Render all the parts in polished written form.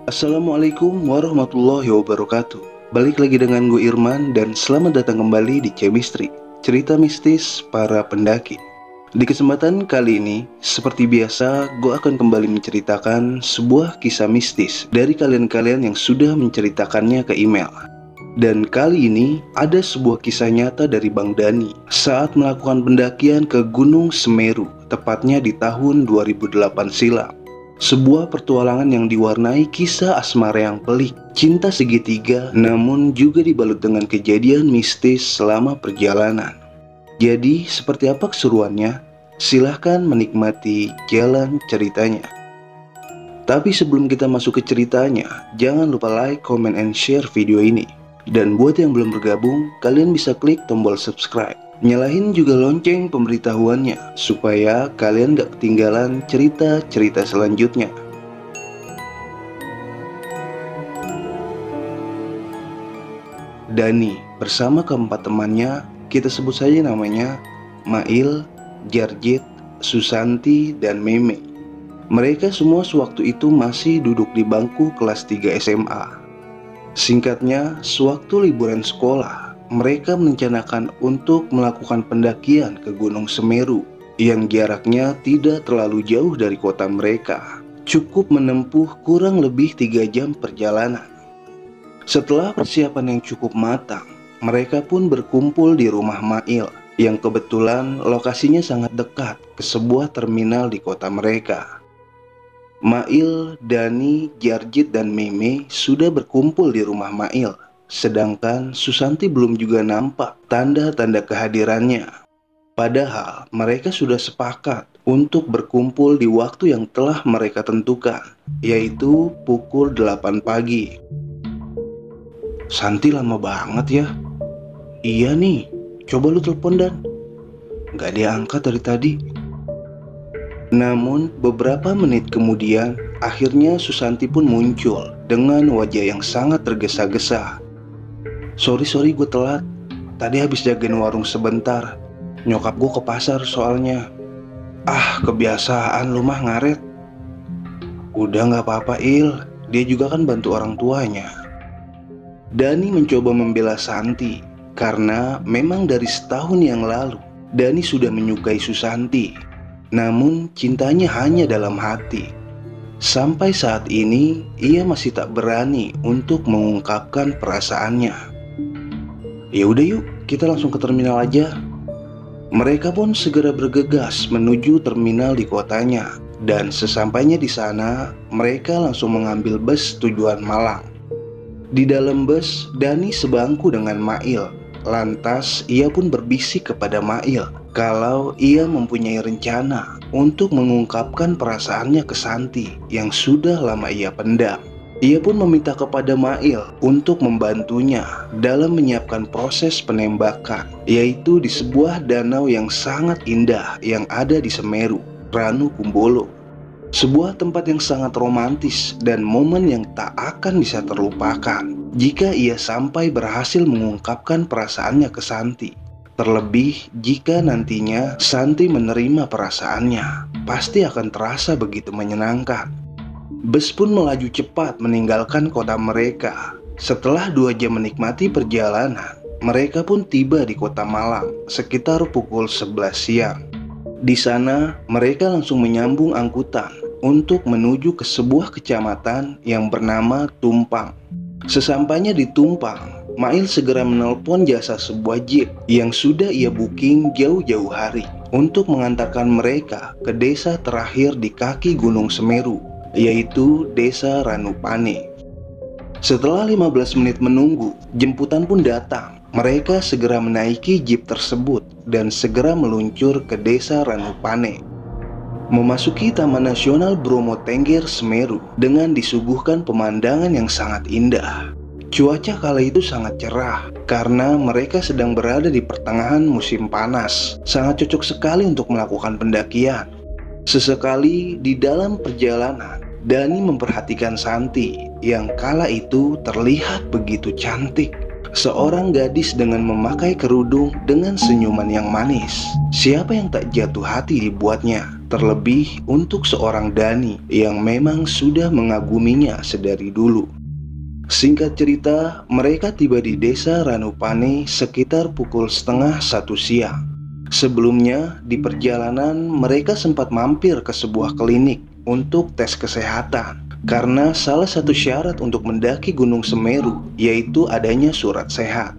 Assalamualaikum warahmatullahi wabarakatuh. Balik lagi dengan gue Irman dan selamat datang kembali di Chemistry, cerita mistis para pendaki. Di kesempatan kali ini, seperti biasa, gue akan kembali menceritakan sebuah kisah mistis dari kalian-kalian yang sudah menceritakannya ke email. Dan kali ini ada sebuah kisah nyata dari Bang Dani saat melakukan pendakian ke Gunung Semeru, tepatnya di tahun 2008 silam. Sebuah pertualangan yang diwarnai kisah asmara yang pelik, cinta segitiga, namun juga dibalut dengan kejadian mistis selama perjalanan. Jadi, seperti apa keseruannya? Silahkan menikmati jalan ceritanya. Tapi sebelum kita masuk ke ceritanya, jangan lupa like, comment, and share video ini. Dan buat yang belum bergabung, kalian bisa klik tombol subscribe. Nyalahin juga lonceng pemberitahuannya supaya kalian gak ketinggalan cerita-cerita selanjutnya. Dani bersama keempat temannya, kita sebut saja namanya Mail, Jarjit, Susanti, dan Meme. Mereka semua sewaktu itu masih duduk di bangku kelas 3 SMA. Singkatnya, sewaktu liburan sekolah, mereka merencanakan untuk melakukan pendakian ke Gunung Semeru yang jaraknya tidak terlalu jauh dari kota mereka. Cukup menempuh kurang lebih 3 jam perjalanan. Setelah persiapan yang cukup matang, mereka pun berkumpul di rumah Mail yang kebetulan lokasinya sangat dekat ke sebuah terminal di kota mereka. Mail, Dani, Jarjit, dan Meme sudah berkumpul di rumah Mail, sedangkan Susanti belum juga nampak tanda-tanda kehadirannya. Padahal mereka sudah sepakat untuk berkumpul di waktu yang telah mereka tentukan, yaitu pukul 8 pagi. Santi lama banget ya. Iya nih, coba lu telepon Dan. Gak diangkat dari tadi. Namun beberapa menit kemudian, akhirnya Susanti pun muncul dengan wajah yang sangat tergesa-gesa. Sorry gue telat. Tadi habis jagain warung sebentar. Nyokap gue ke pasar soalnya. Ah, kebiasaan lu mah ngaret. Udah gak apa-apa Il, dia juga kan bantu orang tuanya. Dani mencoba membela Santi karena memang dari setahun yang lalu Dani sudah menyukai Susanti. Namun cintanya hanya dalam hati. Sampai saat ini ia masih tak berani untuk mengungkapkan perasaannya. Ya udah yuk, kita langsung ke terminal aja. Mereka pun segera bergegas menuju terminal di kotanya. Dan sesampainya di sana, mereka langsung mengambil bus tujuan Malang. Di dalam bus, Dani sebangku dengan Mail. Lantas ia pun berbisik kepada Mail kalau ia mempunyai rencana untuk mengungkapkan perasaannya ke Santi yang sudah lama ia pendam. Ia pun meminta kepada Mail untuk membantunya dalam menyiapkan proses penembakan, yaitu di sebuah danau yang sangat indah yang ada di Semeru, Ranu Kumbolo. Sebuah tempat yang sangat romantis dan momen yang tak akan bisa terlupakan jika ia sampai berhasil mengungkapkan perasaannya ke Santi. Terlebih jika nantinya Santi menerima perasaannya, pasti akan terasa begitu menyenangkan. Bus pun melaju cepat meninggalkan kota mereka. Setelah 2 jam menikmati perjalanan, mereka pun tiba di kota Malang sekitar pukul 11 siang. Di sana mereka langsung menyambung angkutan untuk menuju ke sebuah kecamatan yang bernama Tumpang. Sesampainya di Tumpang, Mail segera menelpon jasa sebuah jeep yang sudah ia booking jauh-jauh hari untuk mengantarkan mereka ke desa terakhir di kaki Gunung Semeru, yaitu Desa Ranupane. Setelah 15 menit menunggu, jemputan pun datang. Mereka segera menaiki jeep tersebut dan segera meluncur ke Desa Ranupane. Memasuki Taman Nasional Bromo Tengger Semeru dengan disuguhkan pemandangan yang sangat indah. Cuaca kala itu sangat cerah karena mereka sedang berada di pertengahan musim panas. Sangat cocok sekali untuk melakukan pendakian. Sesekali di dalam perjalanan, Dani memperhatikan Santi yang kala itu terlihat begitu cantik. Seorang gadis dengan memakai kerudung dengan senyuman yang manis. Siapa yang tak jatuh hati dibuatnya? terlebih untuk seorang Dani yang memang sudah mengaguminya sedari dulu. Singkat cerita, mereka tiba di desa Ranupane sekitar pukul 12:30 siang. Sebelumnya, di perjalanan mereka sempat mampir ke sebuah klinik untuk tes kesehatan, karena salah satu syarat untuk mendaki Gunung Semeru yaitu adanya surat sehat.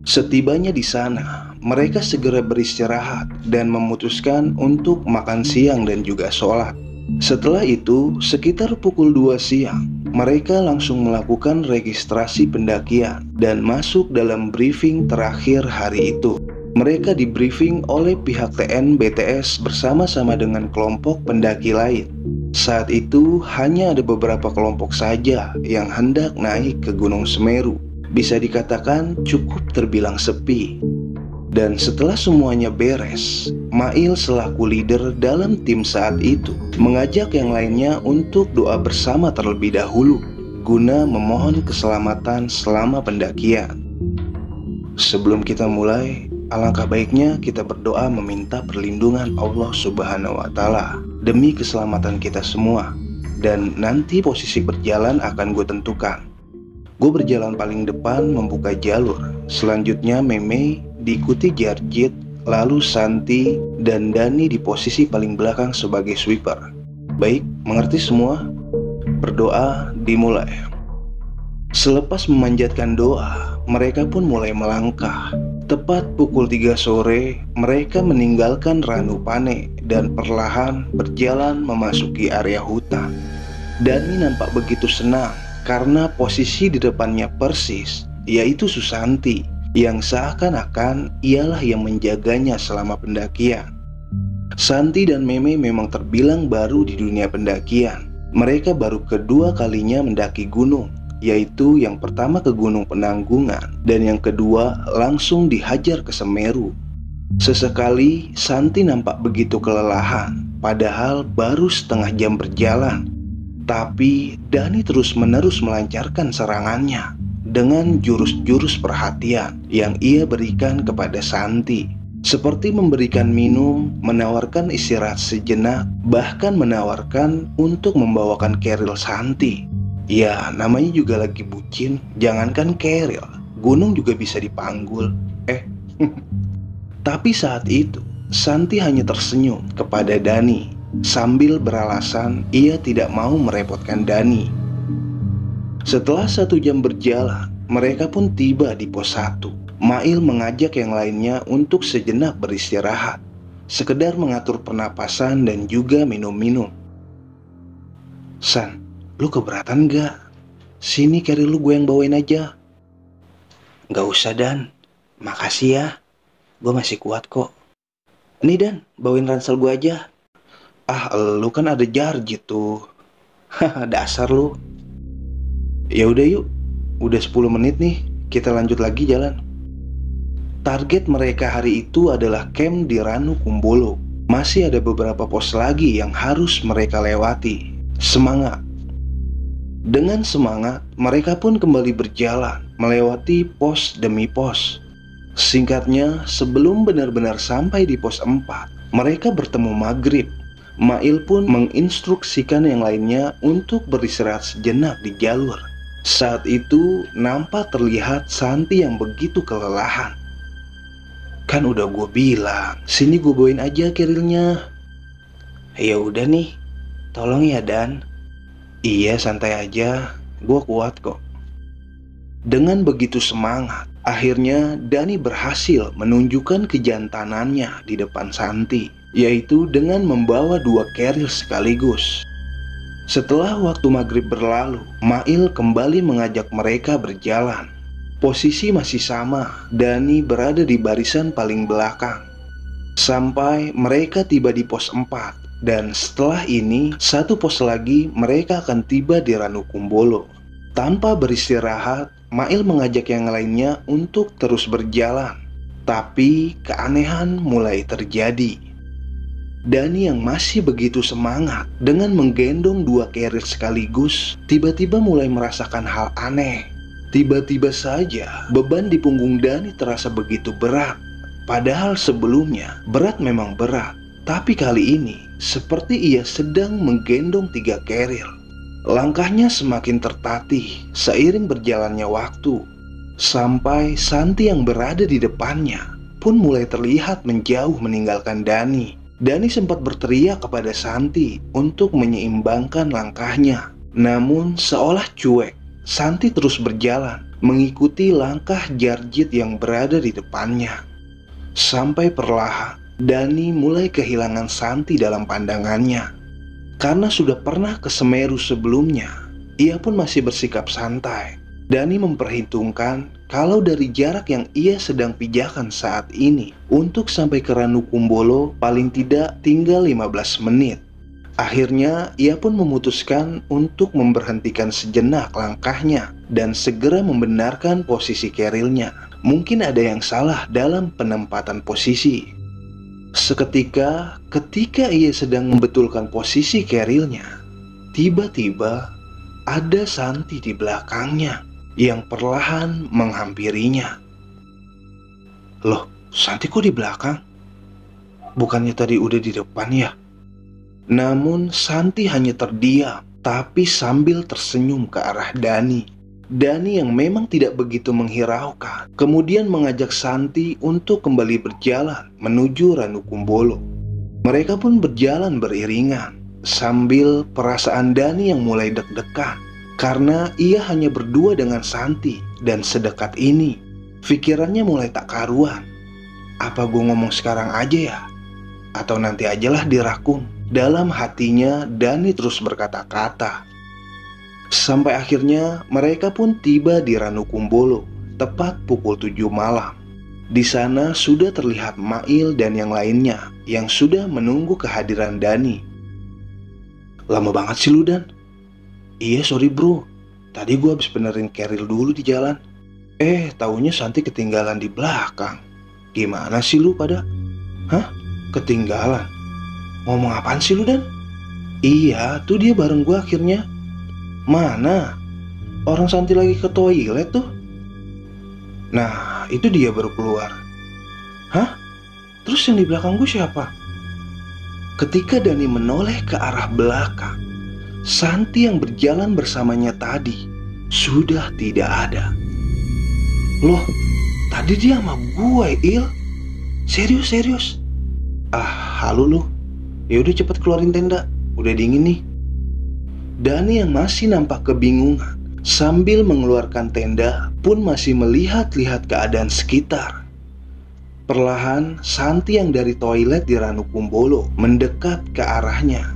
Setibanya di sana, mereka segera beristirahat dan memutuskan untuk makan siang dan juga sholat. Setelah itu, sekitar pukul 2 siang, mereka langsung melakukan registrasi pendakian dan masuk dalam briefing terakhir hari itu. Mereka di-briefing oleh pihak TN BTS bersama-sama dengan kelompok pendaki lain. Saat itu, hanya ada beberapa kelompok saja yang hendak naik ke Gunung Semeru. Bisa dikatakan cukup terbilang sepi. Dan setelah semuanya beres, Mail selaku leader dalam tim saat itu mengajak yang lainnya untuk doa bersama terlebih dahulu, guna memohon keselamatan selama pendakian. Sebelum kita mulai, alangkah baiknya kita berdoa meminta perlindungan Allah Subhanahu wa Ta'ala demi keselamatan kita semua. Dan nanti posisi berjalan akan gue tentukan. Gue berjalan paling depan membuka jalur. Selanjutnya Meme diikuti Jarjit, lalu Santi dan Dani di posisi paling belakang sebagai sweeper. Baik, mengerti semua? Berdoa dimulai. Selepas memanjatkan doa, mereka pun mulai melangkah. Tepat pukul 3 sore, mereka meninggalkan Ranupane dan perlahan berjalan memasuki area hutan. Dani nampak begitu senang karena posisi di depannya persis, yaitu Susanti, yang seakan-akan ialah yang menjaganya selama pendakian. Santi dan Meme memang terbilang baru di dunia pendakian. Mereka baru kedua kalinya mendaki gunung, yaitu yang pertama ke Gunung Penanggungan dan yang kedua langsung dihajar ke Semeru. Sesekali Santi nampak begitu kelelahan, padahal baru setengah jam berjalan. Tapi Dani terus-menerus melancarkan serangannya dengan jurus-jurus perhatian yang ia berikan kepada Santi, seperti memberikan minum, menawarkan istirahat sejenak, bahkan menawarkan untuk membawakan keril Santi. Ya, namanya juga lagi bucin, jangankan keril, gunung juga bisa dipanggul. Tapi saat itu, Santi hanya tersenyum kepada Dani sambil beralasan ia tidak mau merepotkan Dani. Setelah 1 jam berjalan, mereka pun tiba di pos 1. Mail mengajak yang lainnya untuk sejenak beristirahat, sekedar mengatur pernapasan dan juga minum-minum. San, lu keberatan gak? Sini carry lu gue yang bawain aja. Gak usah Dan, makasih ya, gue masih kuat kok. Nih Dan, bawain ransel gue aja. Ah, lu kan ada Jarjit tuh. Haha, dasar lu. Ya udah yuk, udah 10 menit nih, kita lanjut lagi jalan. Target mereka hari itu adalah camp di Ranu Kumbolo. Masih ada beberapa pos lagi yang harus mereka lewati. Semangat. Dengan semangat, mereka pun kembali berjalan, melewati pos demi pos. Singkatnya, sebelum benar-benar sampai di pos 4, mereka bertemu maghrib. Mail pun menginstruksikan yang lainnya untuk beristirahat sejenak di jalur. Saat itu nampak terlihat Santi yang begitu kelelahan. Kan udah gue bilang, sini gue bawain aja kerilnya. Ya udah nih, tolong ya Dan. Iya santai aja, gue kuat kok. Dengan begitu semangat, akhirnya Dani berhasil menunjukkan kejantanannya di depan Santi, yaitu dengan membawa 2 keril sekaligus. Setelah waktu maghrib berlalu, Mail kembali mengajak mereka berjalan. Posisi masih sama, Dani berada di barisan paling belakang. Sampai mereka tiba di pos 4, dan setelah ini 1 pos lagi mereka akan tiba di Ranu Kumbolo. Tanpa beristirahat, Mail mengajak yang lainnya untuk terus berjalan. Tapi keanehan mulai terjadi. Dani yang masih begitu semangat dengan menggendong 2 keril sekaligus, tiba-tiba mulai merasakan hal aneh. Tiba-tiba saja beban di punggung Dani terasa begitu berat. Padahal sebelumnya berat memang berat, Tapi kali ini, seperti ia sedang menggendong 3 keril. Langkahnya semakin tertatih seiring berjalannya waktu, sampai Santi yang berada di depannya pun mulai terlihat menjauh meninggalkan Dani. Dani sempat berteriak kepada Santi untuk menyeimbangkan langkahnya. Namun seolah cuek, Santi terus berjalan mengikuti langkah Jarjit yang berada di depannya. Sampai perlahan Dani mulai kehilangan Santi dalam pandangannya. Karena sudah pernah ke Semeru sebelumnya, ia pun masih bersikap santai. Dani memperhitungkan kalau dari jarak yang ia sedang pijakan saat ini untuk sampai ke Ranukumbolo paling tidak tinggal 15 menit. Akhirnya ia pun memutuskan untuk memberhentikan sejenak langkahnya dan segera membenarkan posisi kerilnya. Mungkin ada yang salah dalam penempatan posisi. Seketika ketika ia sedang membetulkan posisi kerilnya, tiba-tiba ada Santi di belakangnya yang perlahan menghampirinya. Loh, Santi kok di belakang? Bukannya tadi udah di depan ya? Namun Santi hanya terdiam, tapi sambil tersenyum ke arah Dani. Dani yang memang tidak begitu menghiraukan, kemudian mengajak Santi untuk kembali berjalan menuju Ranukumbolo. Mereka pun berjalan beriringan, sambil perasaan Dani yang mulai deg-degan. Karena ia hanya berdua dengan Santi dan sedekat ini, pikirannya mulai tak karuan. Apa gue ngomong sekarang aja ya? Atau nanti ajalah dirakung? Dalam hatinya Dani terus berkata-kata. Sampai akhirnya mereka pun tiba di Ranukumbolo tepat pukul 7 malam. Di sana sudah terlihat Mail dan yang lainnya yang sudah menunggu kehadiran Dani. Lama banget sih lu, Dan? Iya sorry bro, tadi gue habis benerin keril dulu di jalan. Taunya Santi ketinggalan di belakang. Gimana sih lu pada? Hah? Ketinggalan? Ngomong apaan sih lu, Dan? Iya, tuh dia bareng gue akhirnya. Mana? Orang Santi lagi ke toilet tuh. Nah, itu dia baru keluar. Hah? Terus yang di belakang gue siapa? Ketika Dani menoleh ke arah belakang, Santi yang berjalan bersamanya tadi sudah tidak ada. Loh, tadi dia sama gue, Il. Serius? Halo lu. Yaudah cepet keluarin tenda, udah dingin nih. Dani yang masih nampak kebingungan sambil mengeluarkan tenda pun masih melihat-lihat keadaan sekitar. Perlahan Santi yang dari toilet di Ranukumbolo mendekat ke arahnya.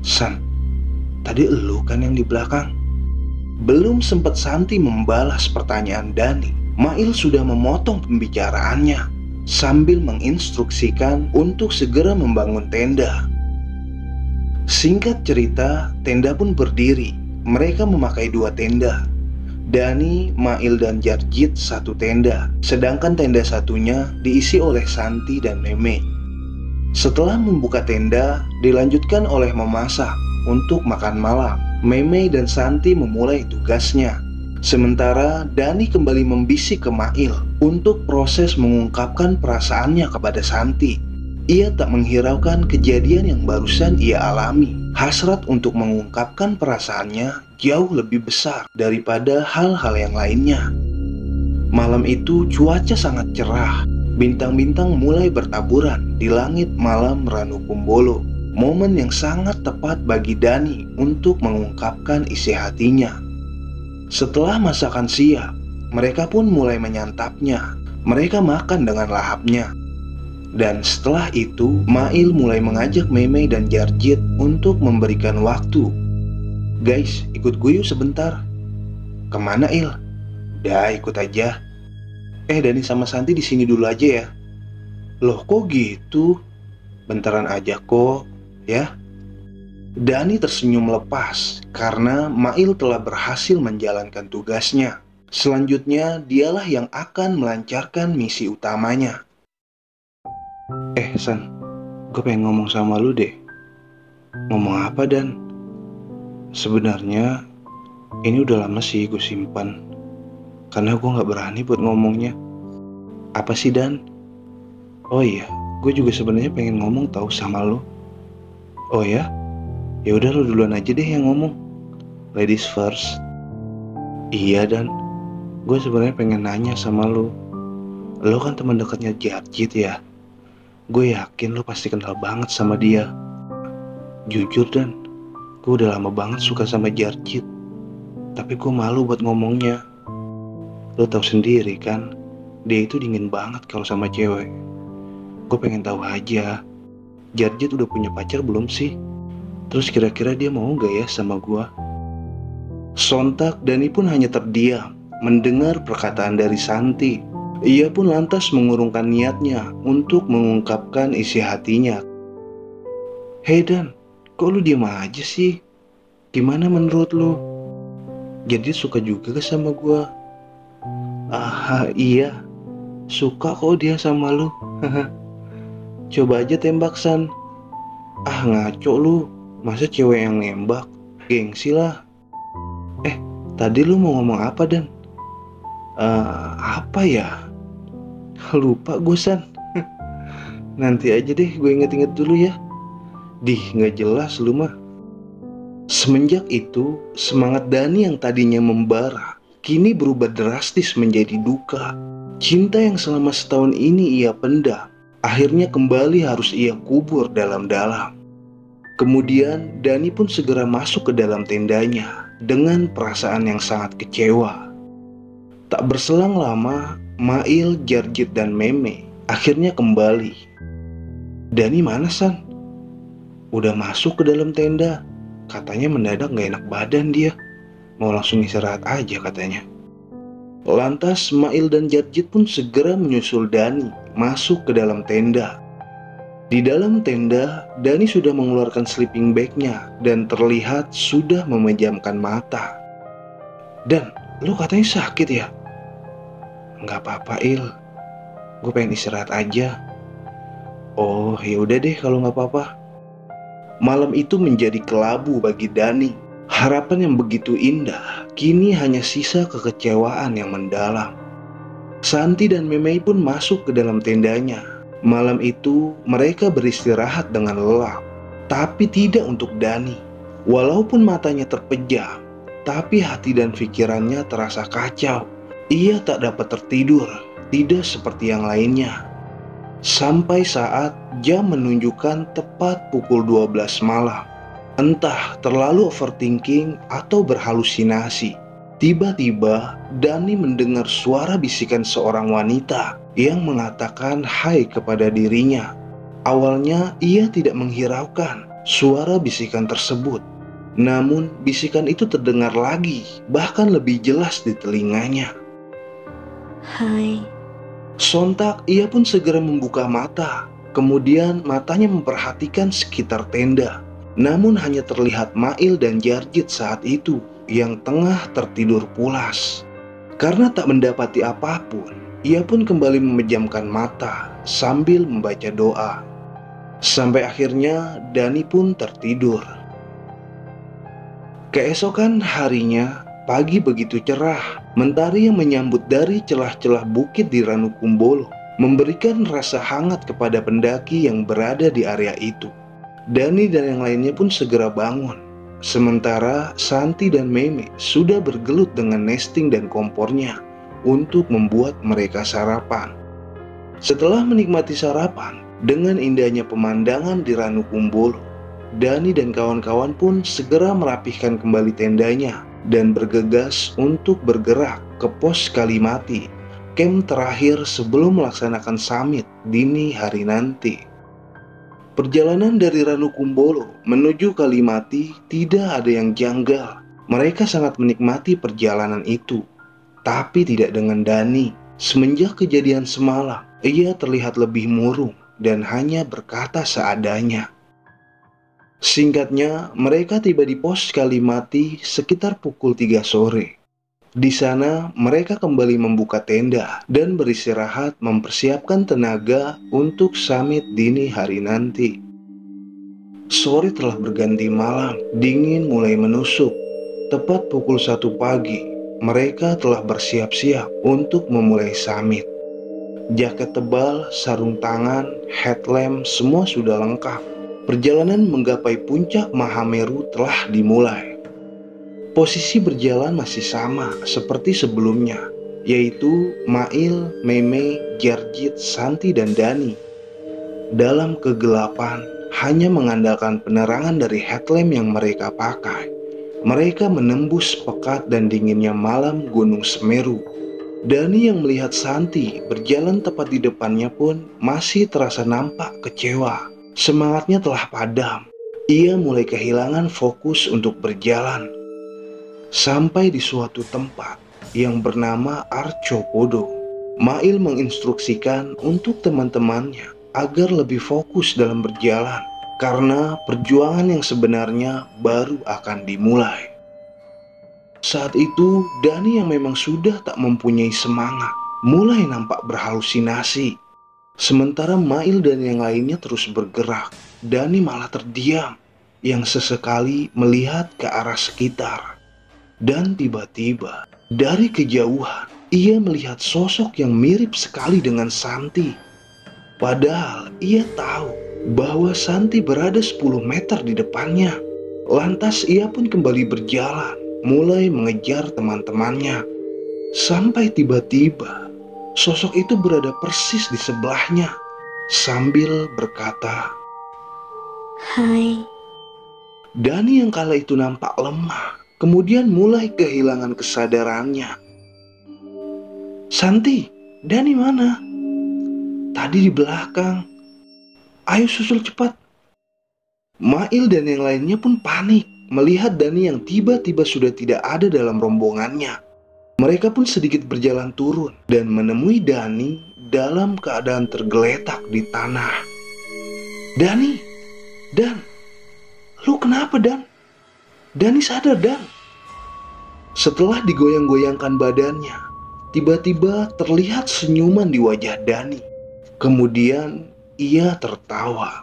San, tadi elu kan yang di belakang? Belum sempat Santi membalas pertanyaan Dani, Mail sudah memotong pembicaraannya sambil menginstruksikan untuk segera membangun tenda. Singkat cerita, tenda pun berdiri. Mereka memakai 2 tenda. Dani, Mail, dan Jarjit 1 tenda, sedangkan tenda satunya diisi oleh Santi dan Meme. Setelah membuka tenda, dilanjutkan oleh memasak untuk makan malam. Meme dan Santi memulai tugasnya. Sementara Dani kembali membisik ke Mail untuk proses mengungkapkan perasaannya kepada Santi. Ia tak menghiraukan kejadian yang barusan ia alami. Hasrat untuk mengungkapkan perasaannya jauh lebih besar daripada hal-hal yang lainnya. Malam itu cuaca sangat cerah. Bintang-bintang mulai bertaburan di langit malam Ranukumbolo. Momen yang sangat tepat bagi Dani untuk mengungkapkan isi hatinya. Setelah masakan siap, mereka pun mulai menyantapnya. Mereka makan dengan lahapnya. Dan setelah itu, Mail mulai mengajak Meme dan Jarjit untuk memberikan waktu. Guys, ikut gue yuk sebentar. Kemana, Il? Udah, ikut aja. Dani sama Santi di sini dulu aja ya. Loh, kok gitu? Bentaran aja kok, ya. Dani tersenyum lepas karena Mail telah berhasil menjalankan tugasnya. Selanjutnya, dialah yang akan melancarkan misi utamanya. San, gue pengen ngomong sama lu deh. Ngomong apa, Dan? Sebenarnya ini udah lama sih gue simpan, karena gue gak berani buat ngomongnya. Apa sih, Dan? Oh iya, gue juga sebenarnya pengen ngomong tahu sama lo. Oh ya? Ya udah lo duluan aja deh yang ngomong. Ladies first. Iya Dan, gue sebenarnya pengen nanya sama lo. Lo kan teman dekatnya Jarjit ya. Gue yakin lo pasti kenal banget sama dia. Jujur Dan, gue udah lama banget suka sama Jarjit. Tapi gue malu buat ngomongnya. Lo tahu sendiri kan, dia itu dingin banget kalau sama cewek. Gue pengen tahu aja, Jarjit udah punya pacar belum sih? Terus kira-kira dia mau gak ya sama gue? Sontak Dani pun hanya terdiam mendengar perkataan dari Santi. Ia pun lantas mengurungkan niatnya untuk mengungkapkan isi hatinya. Hei Dan, kok lu diam aja sih? Gimana menurut lu? Jadi suka juga ke sama gue? Ah iya, suka kok dia sama lu. Coba aja tembak San. Ah ngaco lu, masa cewek yang nembak? Gengsi lah. Tadi lu mau ngomong apa Dan? Apa ya? Lupa gue San. Nanti aja deh gue inget-inget dulu ya. Dih gak jelas lu mah. Semenjak itu semangat Dani yang tadinya membara kini berubah drastis menjadi duka. Cinta yang selama setahun ini ia pendam akhirnya kembali harus ia kubur dalam-dalam. Kemudian Dani pun segera masuk ke dalam tendanya dengan perasaan yang sangat kecewa. Tak berselang lama, Mail, Jarjit, dan Meme akhirnya kembali. Dani mana San? Udah masuk ke dalam tenda. Katanya mendadak gak enak badan dia. Mau langsung istirahat aja katanya. Lantas Mail dan Jarjit pun segera menyusul Dani masuk ke dalam tenda. Di dalam tenda, Dani sudah mengeluarkan sleeping bag-nya dan terlihat sudah memejamkan mata. Dan, lu katanya sakit ya? Nggak apa-apa Il, gue pengen istirahat aja. Oh ya udah deh kalau nggak apa-apa. Malam itu menjadi kelabu bagi Dani. Harapan yang begitu indah kini hanya sisa kekecewaan yang mendalam. Santi dan Memei pun masuk ke dalam tendanya. Malam itu mereka beristirahat dengan lelap, tapi tidak untuk Dani. Walaupun matanya terpejam, tapi hati dan pikirannya terasa kacau. Ia tak dapat tertidur, tidak seperti yang lainnya. Sampai saat jam menunjukkan tepat pukul 12 malam. Entah terlalu overthinking atau berhalusinasi, tiba-tiba Dani mendengar suara bisikan seorang wanita yang mengatakan hai kepada dirinya. Awalnya ia tidak menghiraukan suara bisikan tersebut. Namun bisikan itu terdengar lagi, bahkan lebih jelas di telinganya. Hai. Sontak ia pun segera membuka mata. Kemudian matanya memperhatikan sekitar tenda. Namun hanya terlihat Mail dan Jarjit saat itu yang tengah tertidur pulas. Karena tak mendapati apapun, ia pun kembali memejamkan mata sambil membaca doa. Sampai akhirnya Dani pun tertidur. Keesokan harinya, pagi begitu cerah. Mentari yang menyambut dari celah-celah bukit di Ranukumbolo memberikan rasa hangat kepada pendaki yang berada di area itu. Dani dan yang lainnya pun segera bangun. Sementara Santi dan Meme sudah bergelut dengan nesting dan kompornya untuk membuat mereka sarapan. Setelah menikmati sarapan dengan indahnya pemandangan di Ranukumbolo, Dani dan kawan-kawan pun segera merapihkan kembali tendanya dan bergegas untuk bergerak ke pos Kalimati, camp terakhir sebelum melaksanakan summit dini hari nanti. Perjalanan dari Ranukumbolo menuju Kalimati tidak ada yang janggal. Mereka sangat menikmati perjalanan itu. Tapi tidak dengan Dani. Semenjak kejadian semalam, ia terlihat lebih murung dan hanya berkata seadanya. Singkatnya, mereka tiba di pos Kalimati sekitar pukul 3 sore. Di sana, mereka kembali membuka tenda dan beristirahat mempersiapkan tenaga untuk summit dini hari nanti. Sore telah berganti malam, dingin mulai menusuk. Tepat pukul 1 pagi, mereka telah bersiap-siap untuk memulai summit. Jaket tebal, sarung tangan, headlamp, semua sudah lengkap. Perjalanan menggapai puncak Mahameru telah dimulai. Posisi berjalan masih sama seperti sebelumnya, yaitu Mail, Meme, Jarjit, Santi, dan Dani. Dalam kegelapan, hanya mengandalkan penerangan dari headlamp yang mereka pakai, mereka menembus pekat dan dinginnya malam Gunung Semeru. Dani yang melihat Santi berjalan tepat di depannya pun masih terasa nampak kecewa. Semangatnya telah padam. Ia mulai kehilangan fokus untuk berjalan. Sampai di suatu tempat yang bernama Arcopodo, Mail menginstruksikan untuk teman-temannya agar lebih fokus dalam berjalan, karena perjuangan yang sebenarnya baru akan dimulai. Saat itu, Dani yang memang sudah tak mempunyai semangat, mulai nampak berhalusinasi. Sementara Mail dan yang lainnya terus bergerak, Dani malah terdiam, yang sesekali melihat ke arah sekitar. Dan tiba-tiba, dari kejauhan, ia melihat sosok yang mirip sekali dengan Santi. Padahal ia tahu bahwa Santi berada 10 meter di depannya. Lantas ia pun kembali berjalan, mulai mengejar teman-temannya. Sampai tiba-tiba, sosok itu berada persis di sebelahnya, sambil berkata, Hai. Dani yang kala itu nampak lemah, kemudian mulai kehilangan kesadarannya. Santi, Dani mana? Tadi di belakang. Ayo susul cepat. Mail dan yang lainnya pun panik melihat Dani yang tiba-tiba sudah tidak ada dalam rombongannya. Mereka pun sedikit berjalan turun dan menemui Dani dalam keadaan tergeletak di tanah. Dani, Dan, lu kenapa Dan? Dani sadar Dan. Setelah digoyang-goyangkan badannya, tiba-tiba terlihat senyuman di wajah Dani. Kemudian ia tertawa.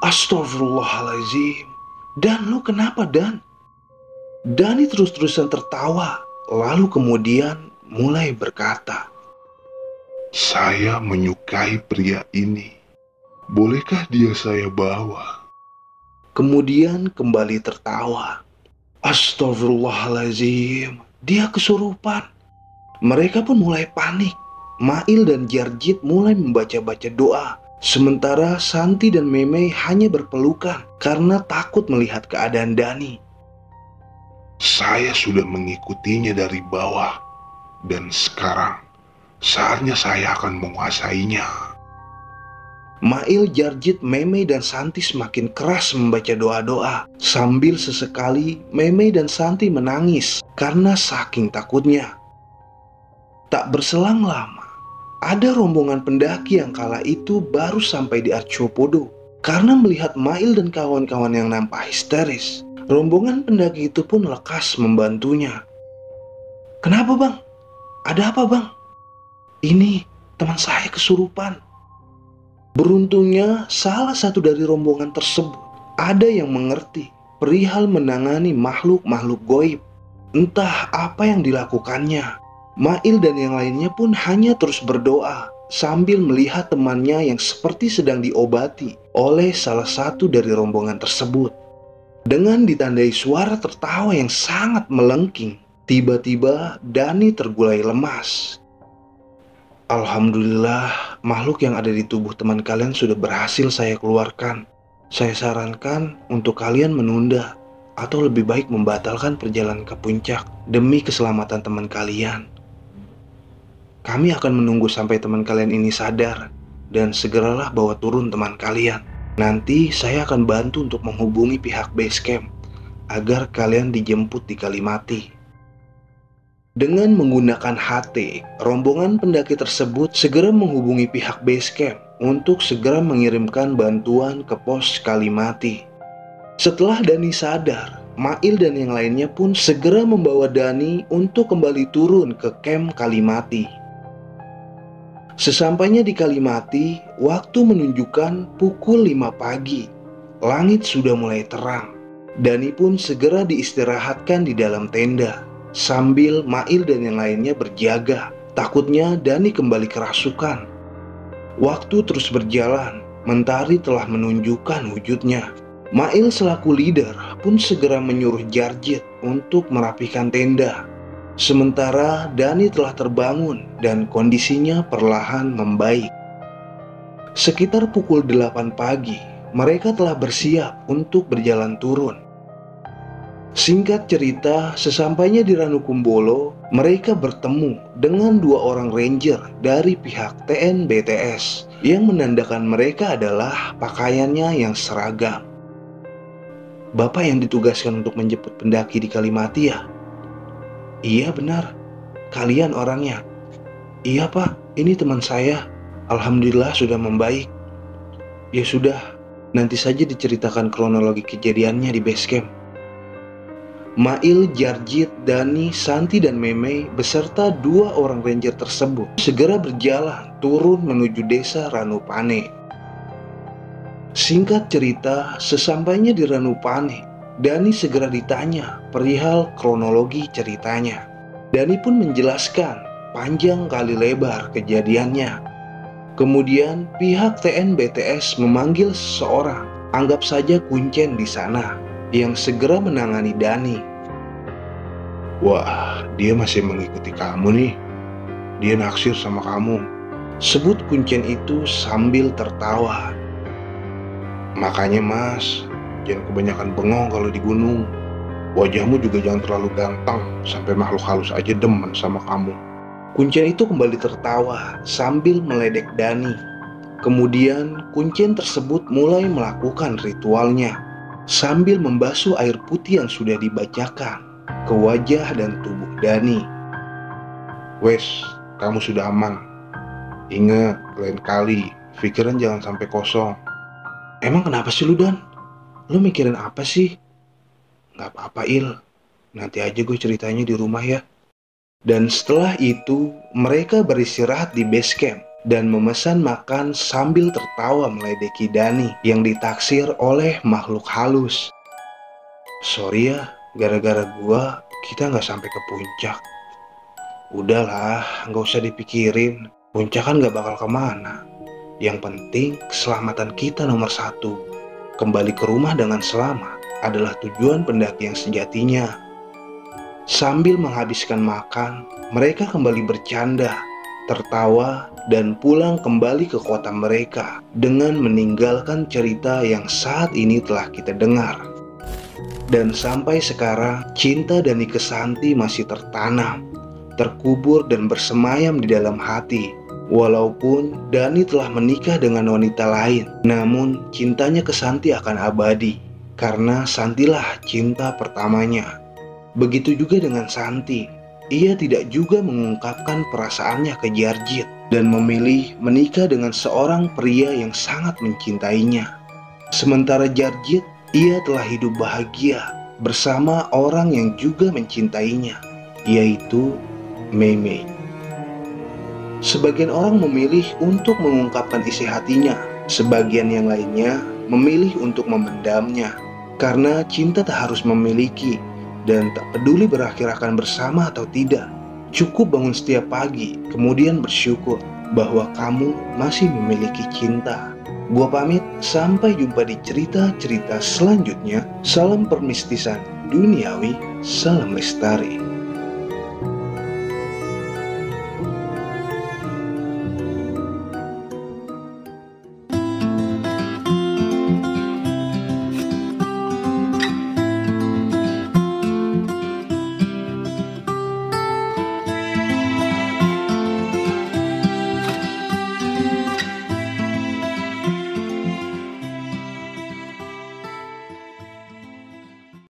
Astagfirullahaladzim. Dan lu kenapa Dan? Dani terus-terusan tertawa, lalu kemudian mulai berkata, Saya menyukai pria ini. Bolehkah dia saya bawa? Kemudian kembali tertawa. Astagfirullahaladzim, dia kesurupan. Mereka pun mulai panik. Mail dan Jarjit mulai membaca-baca doa, sementara Santi dan Meme hanya berpelukan karena takut melihat keadaan Dani. Saya sudah mengikutinya dari bawah, dan sekarang saatnya saya akan menguasainya. Mail, Jarjit, Meme, dan Santi semakin keras membaca doa-doa, sambil sesekali Meme dan Santi menangis karena saking takutnya. Tak berselang lama, ada rombongan pendaki yang kala itu baru sampai di Arcopodo. Karena melihat Mail dan kawan-kawan yang nampak histeris, rombongan pendaki itu pun lekas membantunya. Kenapa bang? Ada apa bang? Ini teman saya kesurupan. Beruntungnya salah satu dari rombongan tersebut ada yang mengerti perihal menangani makhluk-makhluk goib. Entah apa yang dilakukannya, Mail dan yang lainnya pun hanya terus berdoa sambil melihat temannya yang seperti sedang diobati oleh salah satu dari rombongan tersebut. Dengan ditandai suara tertawa yang sangat melengking, tiba-tiba Dani tergulai lemas. Alhamdulillah, makhluk yang ada di tubuh teman kalian sudah berhasil saya keluarkan. Saya sarankan untuk kalian menunda atau lebih baik membatalkan perjalanan ke puncak demi keselamatan teman kalian. Kami akan menunggu sampai teman kalian ini sadar dan segeralah bawa turun teman kalian. Nanti saya akan bantu untuk menghubungi pihak base camp agar kalian dijemput di Kalimati. Dengan menggunakan HT, rombongan pendaki tersebut segera menghubungi pihak base camp untuk segera mengirimkan bantuan ke pos Kalimati. Setelah Dani sadar, Mail dan yang lainnya pun segera membawa Dani untuk kembali turun ke camp Kalimati. Sesampainya di Kalimati, waktu menunjukkan pukul 5 pagi. Langit sudah mulai terang. Dani pun segera diistirahatkan di dalam tenda, sambil Mail dan yang lainnya berjaga Takutnya Dani kembali kerasukan. Waktu terus berjalan, mentari telah menunjukkan wujudnya. Mail selaku leader pun segera menyuruh Jarjit untuk merapikan tenda. Sementara Dani telah terbangun dan kondisinya perlahan membaik. Sekitar pukul 8 pagi, mereka telah bersiap untuk berjalan turun. Singkat cerita, sesampainya di Ranukumbolo, mereka bertemu dengan 2 orang ranger dari pihak TNBTS yang menandakan mereka adalah pakaiannya yang seragam. Bapak yang ditugaskan untuk menjemput pendaki di Kalimati ya? Iya benar, kalian orangnya. Iya pak, ini teman saya. Alhamdulillah sudah membaik. Ya sudah, nanti saja diceritakan kronologi kejadiannya di base camp. Mail, Jarjit, Dani, Santi, dan Meme beserta 2 orang ranger tersebut segera berjalan turun menuju desa Ranupane. Singkat cerita, sesampainya di Ranupane, Dani segera ditanya perihal kronologi ceritanya. Dani pun menjelaskan panjang kali lebar kejadiannya. Kemudian pihak TNBTS memanggil seseorang, anggap saja Kuncen di sana, yang segera menangani Dani. Wah, dia masih mengikuti kamu nih. Dia naksir sama kamu, sebut Kuncen itu sambil tertawa. Makanya mas, jangan kebanyakan bengong kalau di gunung. Wajahmu juga jangan terlalu ganteng, sampai makhluk halus aja demen sama kamu. Kuncen itu kembali tertawa sambil meledek Dani. Kemudian Kuncen tersebut mulai melakukan ritualnya sambil membasuh air putih yang sudah dibacakan ke wajah dan tubuh Dani. Wes, kamu sudah aman. Ingat, lain kali pikiran jangan sampai kosong. Emang kenapa sih lu Dan? Lu mikirin apa sih? Gak apa-apa Il, nanti aja gue ceritanya di rumah ya. Dan setelah itu mereka beristirahat di base camp dan memesan makan sambil tertawa meledeki Dani yang ditaksir oleh makhluk halus. Sorry ya, gara-gara gua kita gak sampai ke puncak. Udahlah, gak usah dipikirin, puncak kan gak bakal kemana. Yang penting keselamatan kita nomor 1. Kembali ke rumah dengan selamat adalah tujuan pendaki yang sejatinya. Sambil menghabiskan makan, mereka kembali bercanda, tertawa, dan pulang kembali ke kota mereka dengan meninggalkan cerita yang saat ini telah kita dengar. Dan sampai sekarang, cinta Dani ke Santi masih tertanam, terkubur dan bersemayam di dalam hati. Walaupun Dani telah menikah dengan wanita lain, namun cintanya ke Santi akan abadi, karena Santilah cinta pertamanya. Begitu juga dengan Santi, ia tidak juga mengungkapkan perasaannya ke Jarjit dan memilih menikah dengan seorang pria yang sangat mencintainya. Sementara Jarjit, ia telah hidup bahagia bersama orang yang juga mencintainya, yaitu Meme. Sebagian orang memilih untuk mengungkapkan isi hatinya, sebagian yang lainnya memilih untuk memendamnya, karena cinta tak harus memiliki. Dan tak peduli berakhir akan bersama atau tidak, cukup bangun setiap pagi, kemudian bersyukur bahwa kamu masih memiliki cinta. Gua pamit, sampai jumpa di cerita-cerita selanjutnya. Salam permistisan duniawi, salam lestari.